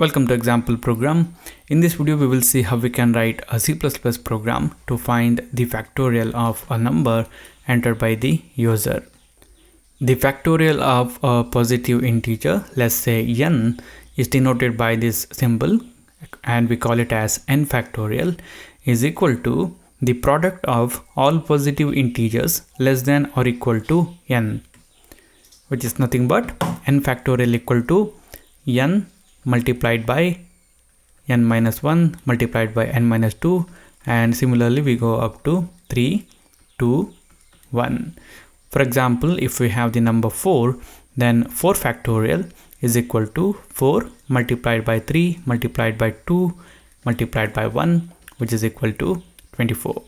Welcome to example program. In this video we will see how we can write a C++ program to find the factorial of a number entered by the user. The factorial of a positive integer, let's say n, is denoted by this symbol and we call it as n factorial, is equal to the product of all positive integers less than or equal to n, which is nothing but n factorial equal to n multiplied by n minus 1 multiplied by n minus 2, and similarly we go up to 3, 2, 1. For example, if we have the number 4, then 4 factorial is equal to 4 multiplied by 3 multiplied by 2 multiplied by 1, which is equal to 24.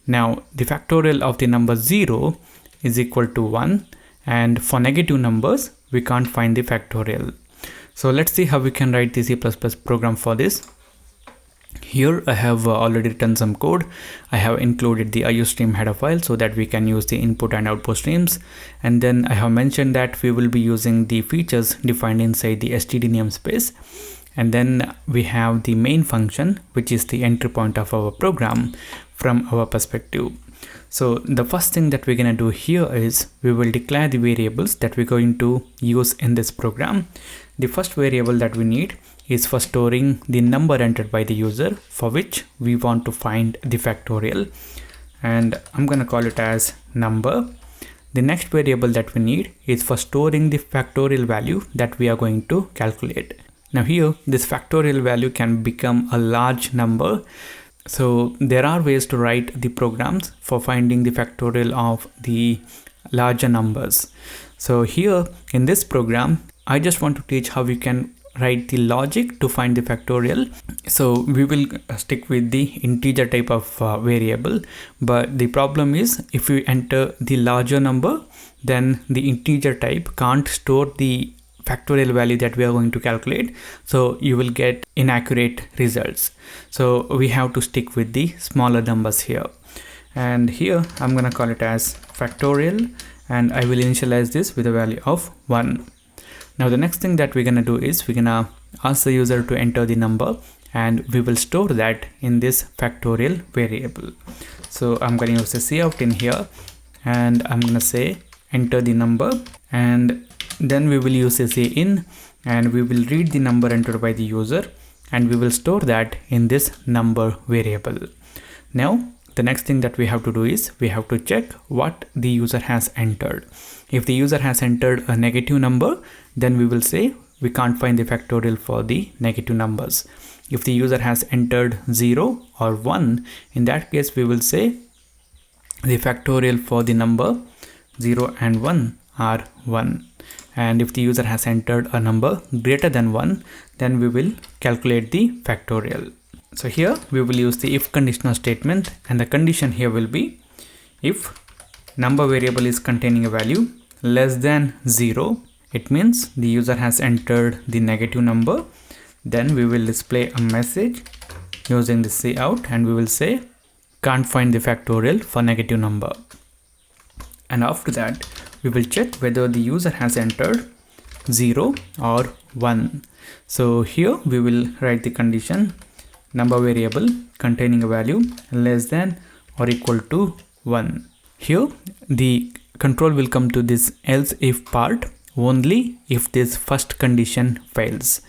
Now the factorial of the number 0 is equal to 1, and for negative numbers we can't find the factorial. So let's see how we can write the C++ program for this. Here I have already written some code. I have included the IOStream header file so that we can use the input and output streams, and then I have mentioned that we will be using the features defined inside the std namespace, and then we have the main function, which is the entry point of our program from our perspective. So the first thing that we're gonna do here is we will declare the variables that we're going to use in this program. The first variable that we need is for storing the number entered by the user, for which we want to find the factorial, and I'm gonna call it as number. The next variable that we need is for storing the factorial value that we are going to calculate. Now here this factorial value can become a large number. So there are ways to write the programs for finding the factorial of the larger numbers. So here in this program, I just want to teach how you can write the logic to find the factorial. So we will stick with the integer type of variable, but the problem is if you enter the larger number, then the integer type can't store the factorial value that we are going to calculate, so you will get inaccurate results. So we have to stick with the smaller numbers here, and here I'm gonna call it as factorial, and I will initialize this with a value of 1. Now the next thing that we're gonna do is we're gonna ask the user to enter the number, and we will store that in this factorial variable. So I'm gonna use the cout in here, and I'm gonna say enter the number, and then we will use the in, and we will read the number entered by the user, and we will store that in this number variable. Now the next thing that we have to do is we have to check what the user has entered. If the user has entered a negative number, then we will say we can't find the factorial for the negative numbers. If the user has entered 0 or 1, in that case we will say the factorial for the number 0 and 1 are 1. And if the user has entered a number greater than 1, then we will calculate the factorial. So here we will use the if conditional statement, and the condition here will be if number variable is containing a value less than 0, it means the user has entered the negative number. Then we will display a message using the cout, and we will say can't find the factorial for negative number. And after that we will check whether the user has entered 0 or 1. So here we will write the condition number variable containing a value less than or equal to 1. Here the control will come to this else if part only if this first condition fails.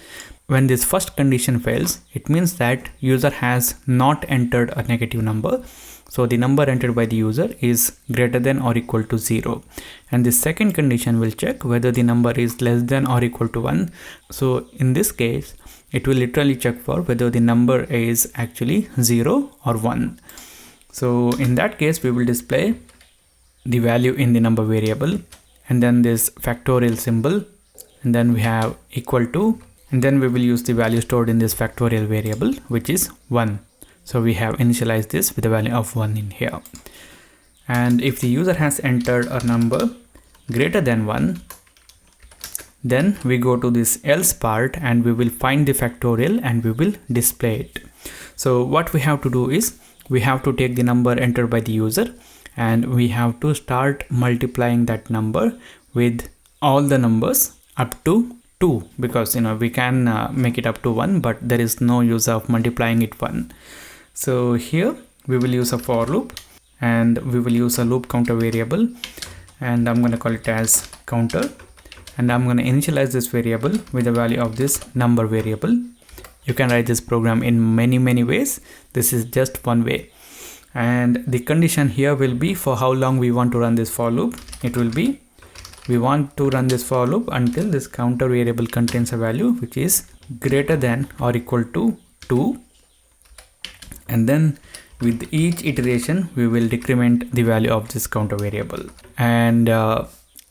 When this first condition fails, it means that user has not entered a negative number. So the number entered by the user is greater than or equal to 0. And the second condition will check whether the number is less than or equal to 1. So in this case, it will literally check for whether the number is actually 0 or 1. So in that case, we will display the value in the number variable, and then this factorial symbol, and then we have equal to, and then we will use the value stored in this factorial variable, which is 1. So we have initialized this with a value of 1 in here. And if the user has entered a number greater than 1, then we go to this else part, and we will find the factorial and we will display it. So what we have to do is we have to take the number entered by the user, and we have to start multiplying that number with all the numbers up to 2, because we can make it up to 1, but there is no use of multiplying it 1. So here we will use a for loop, and we will use a loop counter variable, and I'm going to call it as counter, and I'm going to initialize this variable with the value of this number variable. You can write this program in many ways. This is just one way. And the condition here will be for how long we want to run this for loop. It will be, we want to run this for loop until this counter variable contains a value which is greater than or equal to 2, and then with each iteration we will decrement the value of this counter variable. And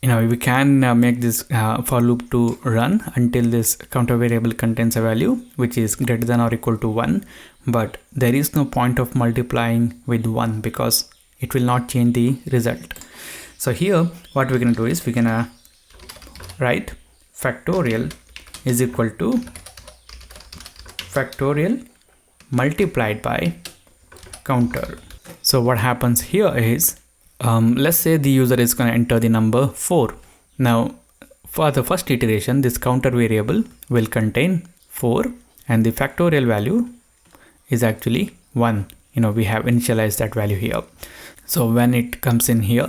we can make this for loop to run until this counter variable contains a value which is greater than or equal to 1, but there is no point of multiplying with 1 because it will not change the result. So here what we're going to do is we're going to write factorial is equal to factorial multiplied by counter. So what happens here is, let's say the user is going to enter the number 4. Now for the first iteration, this counter variable will contain 4 and the factorial value is actually 1. We have initialized that value here. So when it comes in here,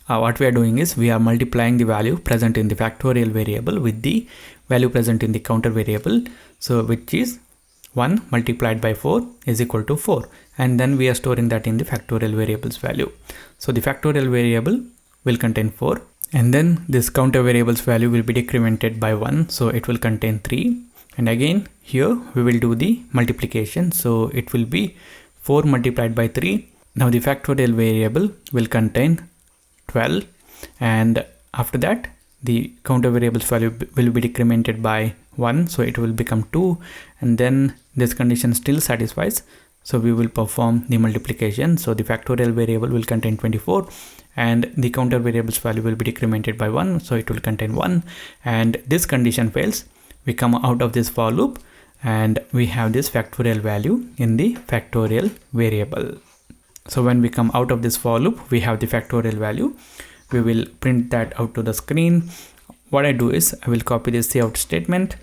what we are doing is we are multiplying the value present in the factorial variable with the value present in the counter variable. So which is 1 multiplied by 4 is equal to 4, and then we are storing that in the factorial variable's value. So the factorial variable will contain 4, and then this counter variable's value will be decremented by 1, so it will contain 3. And again here we will do the multiplication, so it will be 4 multiplied by 3. Now the factorial variable will contain 12, and after that the counter variable's value will be decremented by 1, so it will become 2, and then this condition still satisfies, so we will perform the multiplication. So the factorial variable will contain 24 and the counter variable's value will be decremented by 1, so it will contain 1, and this condition fails. We come out of this for loop and we have this factorial value in the factorial variable. So when we come out of this for loop, we have the factorial value. We will print that out to the screen. What I do is I will copy this cout statement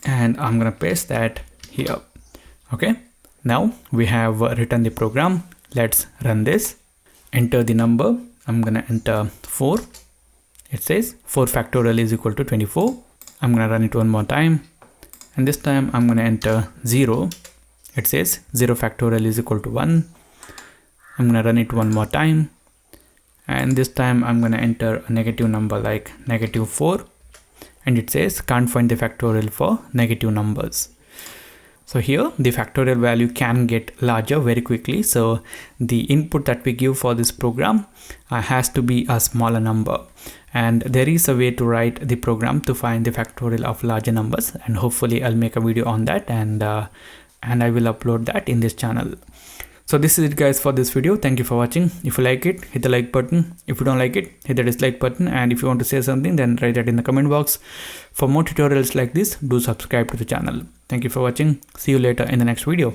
and I'm going to paste that here. Okay, now we have written the program. Let's run this. Enter the number. I'm going to enter 4. It says 4 factorial is equal to 24. I'm going to run it one more time, and this time I'm going to enter 0. It says 0 factorial is equal to 1. I'm going to run it one more time, and this time I'm going to enter a negative number like -4, and it says can't find the factorial for negative numbers. So here the factorial value can get larger very quickly, so the input that we give for this program has to be a smaller number, and there is a way to write the program to find the factorial of larger numbers, and hopefully I'll make a video on that, and I will upload that in this channel. So this is it guys for this video. Thank you for watching. If you like it, hit the like button. If you don't like it, hit the dislike button, and if you want to say something, then write that in the comment box. For more tutorials like this, do subscribe to the channel. Thank you for watching. See you later in the next video.